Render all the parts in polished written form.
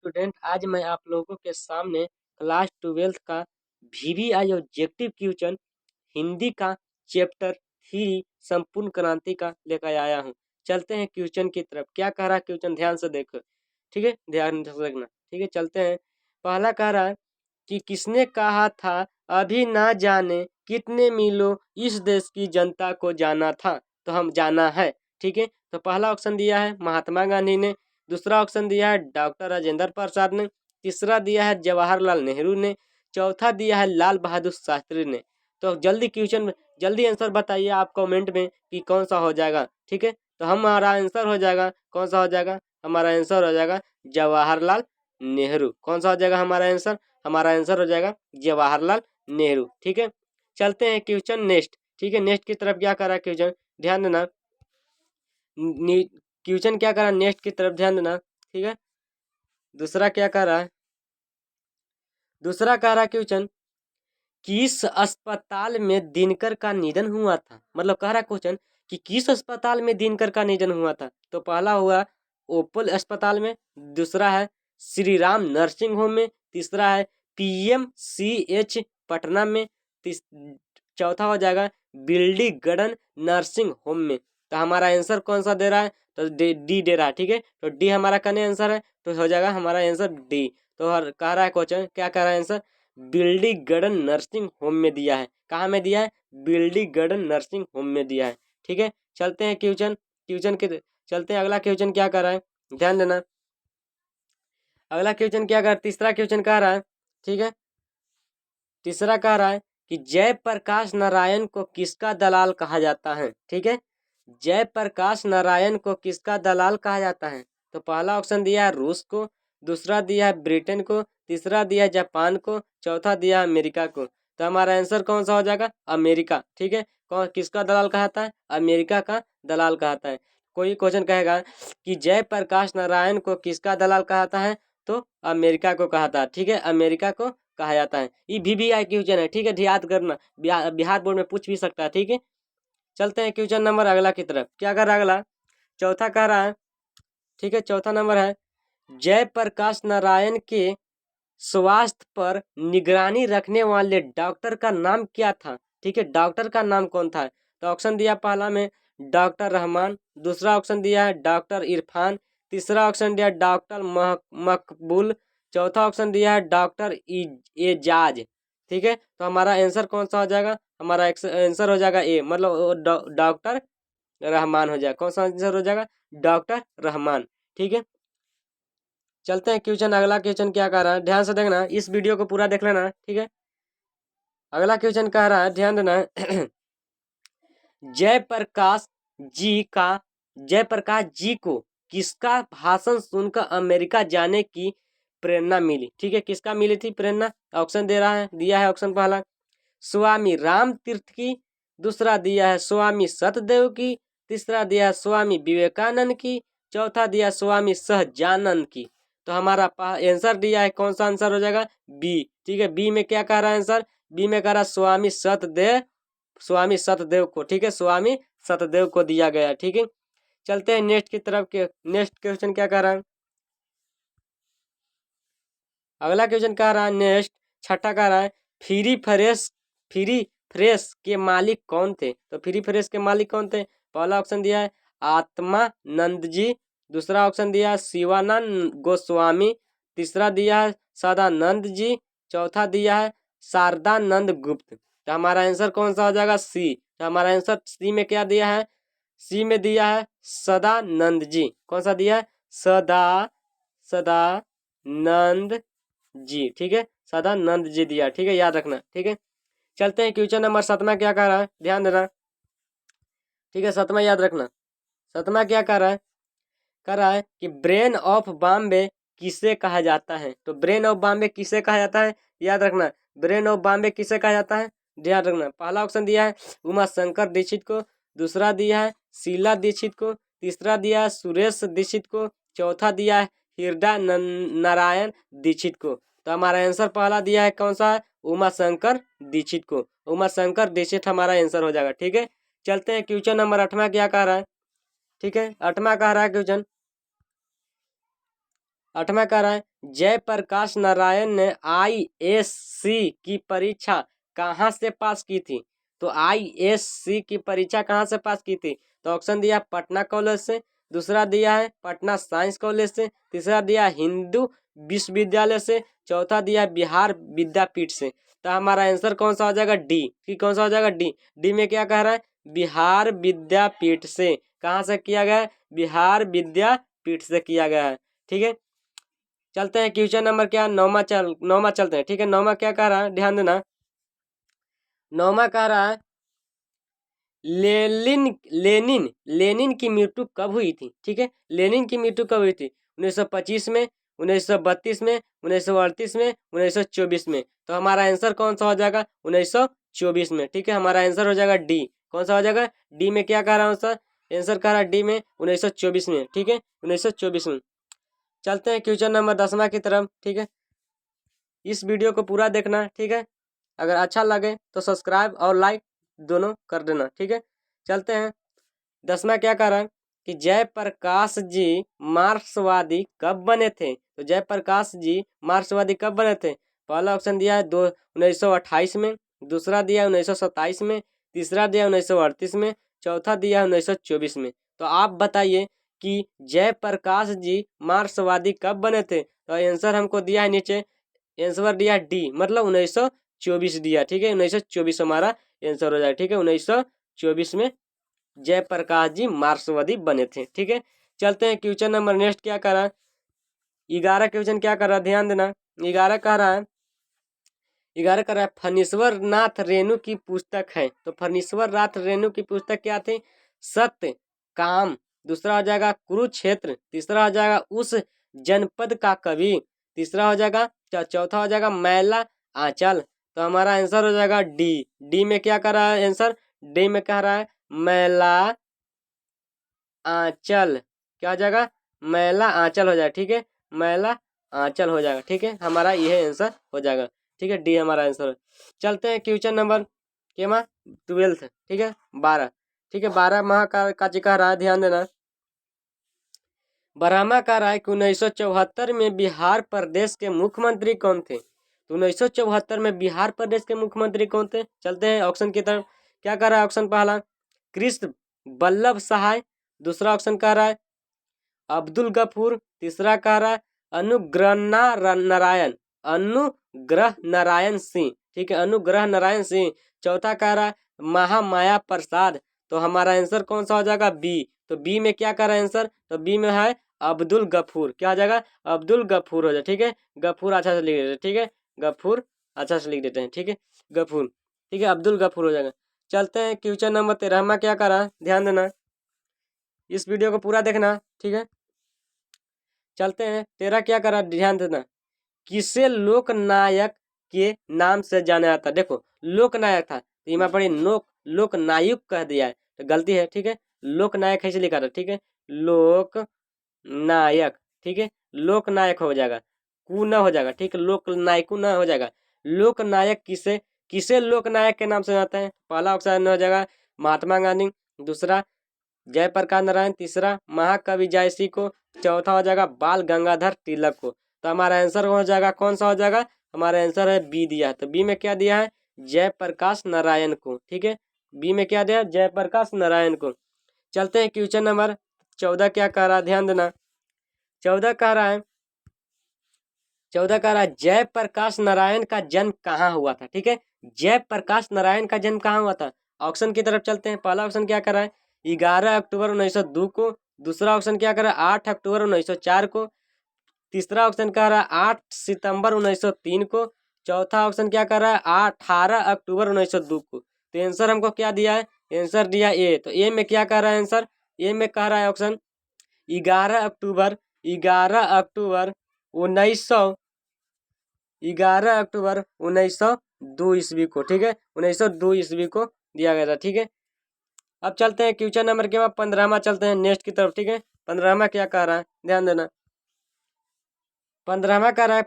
Student, आज मैं आप लोगों के सामने क्लास 12th का VVI ऑब्जेक्टिव क्वेश्चन हिंदी का चैप्टर 3 संपूर्ण क्रांति का लेकर आया हूँ। चलते हैं क्वेश्चन की तरफ। क्या कह रहा है क्वेश्चन, ध्यान से देखो। ठीक है, ध्यान से देखना। ठीक है, चलते हैं। पहला कह रहा है कि किसने कहा था अभी ना जाने कितने मीलों इस देश की जनता को जाना था, तो हम जाना है। ठीक है, तो पहला ऑप्शन दिया है महात्मा गांधी ने, दूसरा ऑप्शन दिया है डॉक्टर राजेंद्र प्रसाद ने, तीसरा दिया है जवाहरलाल नेहरू ने, चौथा दिया है लाल बहादुर शास्त्री ने। तो जल्दी क्वेश्चन, जल्दी आंसर बताइए आप कमेंट में कि कौन सा हो जाएगा। ठीक है, तो हमारा आंसर हो जाएगा, कौन सा हो जाएगा, हमारा आंसर हो जाएगा जवाहरलाल नेहरू। कौन सा हो जाएगा हमारा आंसर, हमारा आंसर हो जाएगा जवाहरलाल नेहरू। ठीक है, चलते हैं क्वेश्चन नेक्स्ट। ठीक है, नेक्स्ट की तरफ क्या कर रहा है क्वेश्चन, ध्यान देना। क्वेश्चन क्या कर रहा है, नेक्स्ट की तरफ ध्यान देना। ठीक है, दूसरा क्या कर रहा है, दूसरा कह रहा है क्वेश्चन किस अस्पताल में दिनकर का निधन हुआ था। मतलब कह रहा है क्वेश्चन कि किस अस्पताल में दिनकर का निधन हुआ था। तो पहला हुआ ओपल अस्पताल में, दूसरा है श्री राम नर्सिंग होम में, तीसरा है PMCH पटना में, चौथा हो जाएगा बिल्डी गार्डन नर्सिंग होम में। तो हमारा आंसर कौन सा दे रहा है, तो डी दे रहा है। ठीक है, तो डी हमारा कौन आंसर है, तो हो जाएगा हमारा आंसर डी। तो कह रहा है क्वेश्चन, क्या कह रहा है आंसर, बिल्डी गार्डन नर्सिंग होम में दिया है। कहाँ में दिया है, बिल्डी गार्डन नर्सिंग होम में दिया है। ठीक है, चलते हैं क्वेश्चन, क्वेश्चन के चलते हैं। अगला क्वेश्चन क्या कर रहा है, ध्यान देना। अगला क्वेश्चन क्या कर रहा है, तीसरा क्वेश्चन कह रहा है। ठीक है, तीसरा कह रहा है कि जयप्रकाश नारायण को किसका दलाल कहा जाता है। ठीक है, जयप्रकाश नारायण को किसका दलाल कहा जाता है। तो पहला ऑप्शन दिया है रूस को, दूसरा दिया है ब्रिटेन को, तीसरा दिया है जापान को, चौथा दिया है अमेरिका को। तो हमारा आंसर कौन सा हो जाएगा, अमेरिका। ठीक है, कौन किसका दलाल कहता है, अमेरिका का दलाल कहता है। कोई क्वेश्चन कहेगा कि जयप्रकाश नारायण को किसका दलाल कहता है, तो अमेरिका को कहता है। ठीक है, अमेरिका को कहा जाता है। ये VVI क्वेश्चन है। ठीक है, ध्यान करना, बिहार बोर्ड में पूछ भी सकता है। ठीक है, चलते हैं क्वेश्चन नंबर अगला की तरफ। क्या कर रहा है अगला, चौथा कह रहा है। ठीक है, चौथा नंबर है जयप्रकाश नारायण के स्वास्थ्य पर निगरानी रखने वाले डॉक्टर का नाम क्या था। ठीक है, डॉक्टर का नाम कौन था। तो ऑप्शन दिया पहला में डॉक्टर रहमान, दूसरा ऑप्शन दिया है डॉक्टर इरफान, तीसरा ऑप्शन दिया डॉक्टर मकबूल, चौथा ऑप्शन दिया है डॉक्टर एजाज। ठीक है, तो हमारा आंसर कौन सा हो जाएगा, हमारा आंसर हो जाएगा ए, मतलब डॉक्टर रहमान हो जाएगा। कौन सा आंसर हो जाएगा, डॉक्टर रहमान। ठीक है, चलते हैं क्वेश्चन, अगला क्वेश्चन क्या कह रहा है, ध्यान से देखना, इस वीडियो को पूरा देख लेना। ठीक है, अगला क्वेश्चन कह रहा है, ध्यान देना। जयप्रकाश जयप्रकाश जी को किसका भाषण सुनकर अमेरिका जाने की प्रेरणा मिली। ठीक है, किसका मिली थी प्रेरणा, ऑप्शन दे रहा है, दिया है ऑप्शन पहला स्वामी राम तीर्थ की, दूसरा दिया है स्वामी सतदेव की, तीसरा दिया है स्वामी विवेकानंद की, चौथा दिया स्वामी सहजानंद की। तो हमारा आंसर दिया है, कौन सा आंसर हो जाएगा, बी। ठीक है, बी में क्या कह रहा है आंसर, बी में कह रहा है स्वामी सतदेव, स्वामी सतदेव को। ठीक है, स्वामी सतदेव को दिया गया। ठीक है, चलते हैं नेक्स्ट की तरफ के। नेक्स्ट क्वेश्चन क्या कह रहा है, अगला क्वेश्चन कह रहा है नेक्स्ट, छठा कह रहा है फ्री फ्रेश के मालिक कौन थे। तो फ्री फ्रेश के मालिक कौन थे, पहला ऑप्शन दिया है आत्मानंद जी, दूसरा ऑप्शन दिया है शिवानंद गोस्वामी, तीसरा दिया है सदानंद जी, चौथा दिया है शारदानंद गुप्त। तो हमारा आंसर कौन सा हो जाएगा, सी। तो हमारा आंसर सी में क्या दिया है, सी में दिया है सदानंद जी। कौन सा दिया है, सदानंद जी। ठीक है, सदानंद जी दिया। ठीक है, याद रखना। ठीक है, चलते हैं क्वेश्चन नंबर सातवां क्या कह रहा है, ध्यान देना। ठीक है, सातवां याद रखना। सातवां क्या कह रहा है, कह रहा है कि ब्रेन ऑफ बॉम्बे किसे कहा जाता है। तो ब्रेन ऑफ बॉम्बे किसे कहा जाता है, याद रखना, ब्रेन ऑफ बॉम्बे किसे कहा जाता है, ध्यान रखना। पहला ऑप्शन दिया है उमा शंकर दीक्षित को, दूसरा दिया है शीला दीक्षित को, तीसरा दिया है सुरेश दीक्षित को, चौथा दिया है हृदय नारायण दीक्षित को। तो हमारा आंसर पहला दिया है कौन सा है, उमा शंकर दीक्षित को। उमा शंकर दीक्षित हमारा आंसर हो जाएगा। ठीक है, चलते हैं क्वेश्चन नंबर आठवां क्या कह रहा है। ठीक है, आठवां कह रहा है क्वेश्चन, आठवां कह रहा है जयप्रकाश नारायण ने आईएससी की परीक्षा कहाँ से पास की थी? तो आईएससी की परीक्षा कहाँ से पास की थी? तो ऑप्शन दिया पटना कॉलेज से, दूसरा दिया है पटना साइंस कॉलेज से, तीसरा दिया हिंदू विश्वविद्यालय से, चौथा दिया बिहार विद्यापीठ से। तो हमारा आंसर कौन सा हो जाएगा? डी। कि कौन सा हो जाएगा? डी। डी में क्या कह रहा है? बिहार विद्यापीठ से। कहाँ से किया गया है? बिहार विद्यापीठ से किया गया है। ठीक है, चलते हैं क्वेश्चन नंबर क्या? नौमा चलते हैं। ठीक है, नौमा क्या कह रहा है? ध्यान देना। नौमा कह रहा है लेनिन लेनिन की मृत्यु कब हुई थी? ठीक है, लेनिन की मृत्यु कब हुई थी? 1925 में, 1932 में, 1938 में, 1924 में। तो हमारा आंसर कौन सा हो जाएगा? 1924 में। ठीक है, हमारा आंसर हो जाएगा डी। कौन सा हो जाएगा? डी में क्या कह रहा हूँ सर? आंसर कह रहा है डी में 1924 में। ठीक है, 1924 में। चलते हैं क्वेश्चन नंबर 10वां की तरफ। ठीक है, इस वीडियो को पूरा देखना। ठीक है, अगर अच्छा लगे तो सब्सक्राइब और लाइक दोनों कर देना। ठीक है, चलते हैं। 10वां क्या कह रहा है कि जयप्रकाश जी मार्क्सवादी कब बने थे? तो जयप्रकाश जी मार्क्सवादी कब बने थे? पहला ऑप्शन दिया है 1928 में, दूसरा दिया है 1927 में, तीसरा दिया है 1938 में, चौथा दिया है 1924 में। तो आप बताइए कि जयप्रकाश जी मार्क्सवादी कब बने थे? तो आंसर हमको दिया है नीचे, आंसर दिया डी, मतलब 1924 दिया। ठीक है, 1924 हमारा आंसर हो जाएगा। ठीक है, 1924 में जयप्रकाश जी मार्क्सवादी बने थे। ठीक है, चलते हैं क्वेश्चन नंबर नेक्स्ट क्या कर रहा है? 11 क्वेश्चन क्या कर रहा है? ध्यान देना। 11 कह रहा है, 11 कह रहा है फणीश्वर नाथ रेणु की पुस्तक है। तो फणीश्वर नाथ रेणु की पुस्तक क्या थी? सत्य, काम, दूसरा हो जाएगा कुरुक्षेत्र, तीसरा हो जाएगा उस जनपद का कवि, तीसरा हो जाएगा चौथा हो जाएगा मैला आंचल। तो हमारा आंसर हो जाएगा डी। डी में क्या कर रहा है आंसर? डी में कह रहा है मैला आंचल। क्या हो जाएगा? मैला आंचल हो जाएगा। ठीक है, मैला आंचल हो जाएगा। ठीक है, हमारा यह आंसर हो जाएगा। ठीक है, डी हमारा आंसर। चलते हैं क्वेश्चन नंबर के 12th। ठीक है, 12। ठीक है, 12 माह का जिक्र रहा है, ध्यान देना। बरामा का राय कि 1974 में बिहार प्रदेश के मुख्यमंत्री कौन थे? तो 1974 में बिहार प्रदेश के मुख्यमंत्री कौन थे? चलते हैं ऑप्शन की तरफ। क्या कर रहा है ऑप्शन पहला? कृष्ण वल्लभ सहाय, दूसरा ऑप्शन कह रहा है अब्दुल गफूर, तीसरा कह रहा है अनुग्रह नारायण सिंह। ठीक है, अनुग्रह नारायण सिंह। चौथा कह रहा है महामाया प्रसाद। तो हमारा आंसर कौन सा हो जाएगा? बी। तो बी में क्या कर रहा है आंसर? तो बी में है अब्दुल गफूर। क्या हो जाएगा? अब्दुल गफूर हो जाए। ठीक है, गफूर अच्छा से लिख देते हैं। ठीक है, गफूर अच्छा से लिख देते हैं। ठीक है, गफूर। ठीक है, अब्दुल गफूर हो जाएगा। चलते हैं क्वेश्चन नंबर 13 क्या कर रहा है? ध्यान देना, इस वीडियो को पूरा देखना। ठीक है, चलते हैं। 13 क्या कर रहा है? ध्यान देना। किसे लोकनायक के नाम से जाना जाता? देखो, लोकनायक था तो यहाँ पर लोकनायक कह दिया है, तो गलती है। ठीक है, लोकनायक ऐसे लिखा था। ठीक है, लोकनायक। ठीक है, लोकनायक हो जाएगा, कु न हो जाएगा। ठीक है, लोकनायक न हो जाएगा। लोकनायक किसे किसे लोकनायक के नाम से जाता है? पहला ऑप्शन हो जाएगा महात्मा गांधी, दूसरा जयप्रकाश नारायण, तीसरा महाकवि जयसी को, चौथा हो जाएगा बाल गंगाधर तिलक को। तो हमारा आंसर हो जाएगा कौन सा हो जाएगा? हमारा आंसर है बी दिया है। तो बी में क्या दिया है? जयप्रकाश नारायण को। ठीक है, बी में क्या दिया? जयप्रकाश नारायण को। चलते हैं क्वेश्चन नंबर 14 क्या कह रहा है? ध्यान देना। 14 कह रहा है, 14 कह रहा है जयप्रकाश नारायण का जन्म कहाँ हुआ था? ठीक है, जयप्रकाश नारायण का जन्म कहाँ हुआ था? ऑप्शन की तरफ चलते हैं। पहला ऑप्शन क्या कर रहा है? 11 अक्टूबर 1902 को, दूसरा ऑप्शन क्या कर रहा है? 8 अक्टूबर 1904 को, तीसरा ऑप्शन कह रहा है 8 सितंबर 1903 को, चौथा ऑप्शन क्या कर रहा है? 18 अक्टूबर 1902 को। तो आंसर हमको क्या दिया है? आंसर दिया ए। तो ए में क्या कह रहा है आंसर? ए में कह रहा है ऑप्शन 11 अक्टूबर 11 अक्टूबर 1902 ईस्वी को। ठीक है, 1902 ईस्वी को दिया गया था। ठीक है, अब चलते हैं क्वेश्चन नंबर के बाद 15वां चलते हैं नेक्स्ट की तरफ। ठीक है, 15वां क्या कह रहा है? ध्यान देना। 15वां कह रहा है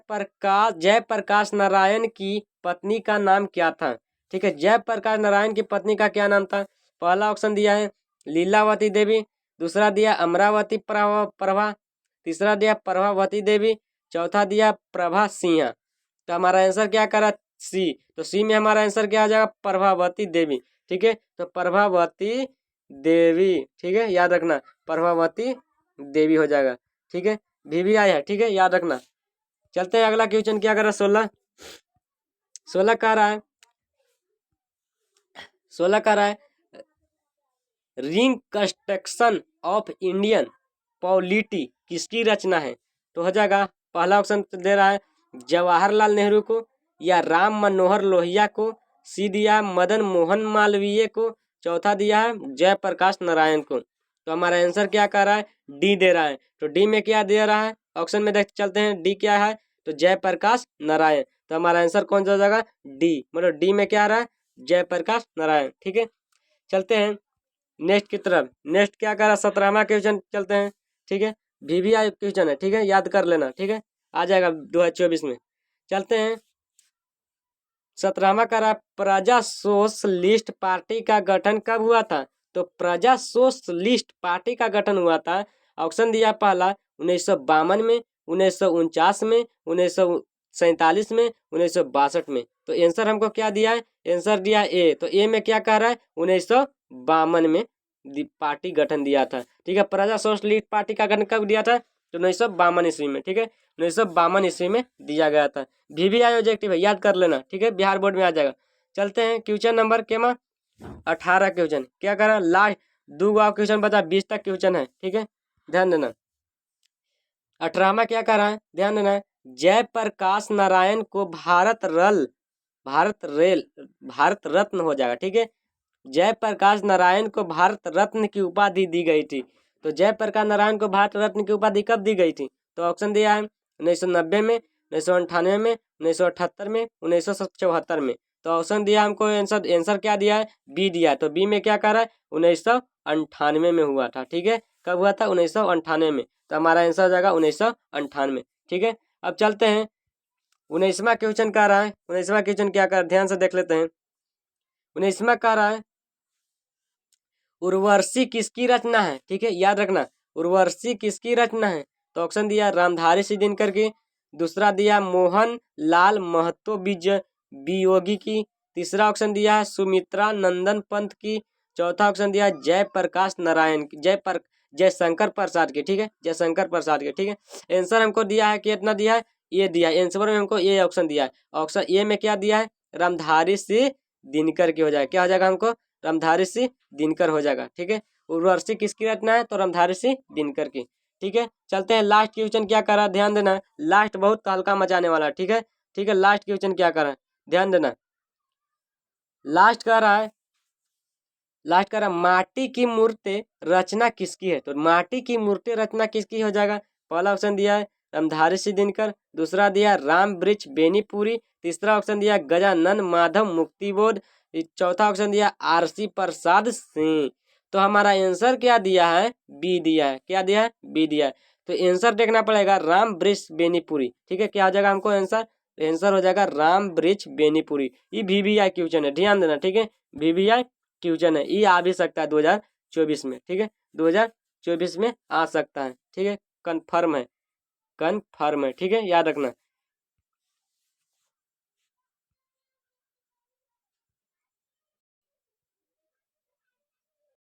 जयप्रकाश नारायण की पत्नी का नाम क्या था? ठीक है, जयप्रकाश नारायण की पत्नी का क्या नाम था? पहला ऑप्शन दिया है लीलावती देवी, दूसरा दिया अमरावती प्रभा, तीसरा दिया प्रभावती देवी, चौथा दिया प्रभा सिंह, तो हमारा आंसर क्या करा सी, तो सी में हमारा आंसर क्या आ जाएगा प्रभावती देवी। ठीक है, तो प्रभावती देवी, ठीक है याद रखना प्रभावती देवी हो जाएगा। ठीक है, भी आया है, ठीक है याद रखना। चलते हैं अगला क्वेश्चन क्या कर रहा है 16 कह रहा है, 16 कह रहा है ring construction of Indian polity किसकी रचना है, तो हो जाएगा पहला ऑप्शन दे रहा है जवाहरलाल नेहरू को, या राम मनोहर लोहिया को, सी दिया मदन मोहन मालवीय को, चौथा दिया है जयप्रकाश नारायण को। तो हमारा आंसर क्या कर रहा है डी दे रहा है, तो डी में क्या दे रहा है ऑप्शन में देख चलते हैं डी क्या है, तो जयप्रकाश नारायण। तो हमारा आंसर कौन सा हो जाएगा डी, मतलब डी में क्या आ रहा है जयप्रकाश नारायण। ठीक है, चलते हैं नेक्स्ट की तरफ। नेक्स्ट क्या कर रहा है 17वां क्वेश्चन चलते हैं। ठीक है, VVI क्वेश्चन है, ठीक है याद कर लेना। ठीक है, आ जाएगा 2024 में। चलते हैं 17वां कर रहा है प्रजा सोशलिस्ट पार्टी का गठन कब हुआ था, तो प्रजा सोशलिस्ट पार्टी का गठन हुआ था, ऑप्शन दिया पहला 1952 में, 1949 में, 1947 में, 1962 में। तो आंसर हमको क्या दिया है, आंसर दिया ए, तो ए में क्या कह रहा है 1952 में पार्टी गठन दिया था। ठीक है, प्रजा सोशलिस्ट पार्टी का गठन कब दिया था, तो 1952 ईस्वी में। ठीक है, 1952 ईस्वी में दिया गया था। VVI ऑब्जेक्टिव है, याद कर लेना। ठीक है, बिहार बोर्ड में आ जाएगा। चलते हैं क्वेश्चन नंबर के 18 क्वेश्चन क्या कर रहा है, लास्ट 2 क्वेश्चन बचा, 20 तक क्वेश्चन है। ठीक है, ध्यान देना। 18वां क्या कर रहा है, ध्यान देना, जयप्रकाश नारायण को भारत रत्न हो जाएगा। ठीक है, जयप्रकाश नारायण को भारत रत्न की उपाधि दी गई थी। तो जयप्रकाश नारायण को भारत रत्न की उपाधि कब दी गई थी, तो ऑप्शन दिया है 1990 में, 1998 में, 1978 में, 1974 में। तो ऑप्शन दिया हमको, आंसर क्या दिया है बी दिया है। तो बी में क्या कर रहा है 1998 में हुआ था। ठीक है, कब हुआ था 1998 में, तो हमारा आंसर हो जाएगा 1998। ठीक है, अब चलते हैं 19वां क्वेश्चन कह रहा है, 19वां क्वेश्चन क्या कर ध्यान से देख लेते हैं। 19वां कह रहा है उर्वशी किसकी रचना है। ठीक है, याद रखना उर्वशी किसकी रचना है, तो ऑप्शन दिया रामधारी सिंह दिनकर की, दूसरा दिया मोहन लाल महतो वियोगी की, तीसरा ऑप्शन दिया है सुमित्रा नंदन पंत की, चौथा ऑप्शन दिया जयप्रकाश नारायण की, जयशंकर प्रसाद की। ठीक है, जयशंकर प्रसाद की। ठीक है, आंसर हमको दिया है कितना दिया है, ये दिया है आंसर में हमको ये ऑप्शन दिया है। ऑप्शन ए में क्या दिया है रामधारी सिंह दिनकर की हो जाएगा, क्या हो जाएगा हमको रामधारी सिंह दिनकर हो जाएगा। ठीक है, उर्वशी किसकी रचना है, तो रामधारी सिंह दिनकर की। ठीक है, चलते हैं लास्ट क्वेश्चन क्या कर रहा है, ध्यान देना, लास्ट बहुत हल्का मचाने वाला। ठीक है, ठीक है, लास्ट क्वेश्चन क्या कर रहा है ध्यान देना, लास्ट कर रहा है, लास्ट कर रहा है माटी की मूर्ति रचना किसकी है, तो माटी की मूर्ति रचना किसकी हो जाएगा। पहला ऑप्शन दिया है रामधारी सिंह दिनकर, दूसरा दिया राम वृक्ष बेनीपुरी, तीसरा ऑप्शन दिया गजानन माधव मुक्तिबोध, चौथा ऑप्शन दिया RC प्रसाद सिंह। तो हमारा आंसर क्या दिया है बी दिया है, क्या दिया है बी दिया है। तो आंसर देखना पड़ेगा राम वृक्ष बेनीपुरी। ठीक है, क्या हो जाएगा हमको आंसर, आंसर हो जाएगा राम वृक्ष बेनीपुरी। ये VVI क्वेश्चन है, ध्यान देना। ठीक है, VVI क्वेश्चन है, ये आ भी सकता है 2024 में। ठीक है, 2024 में आ सकता है। ठीक है, कन्फर्म है, कन्फर्म है। ठीक है, याद रखना।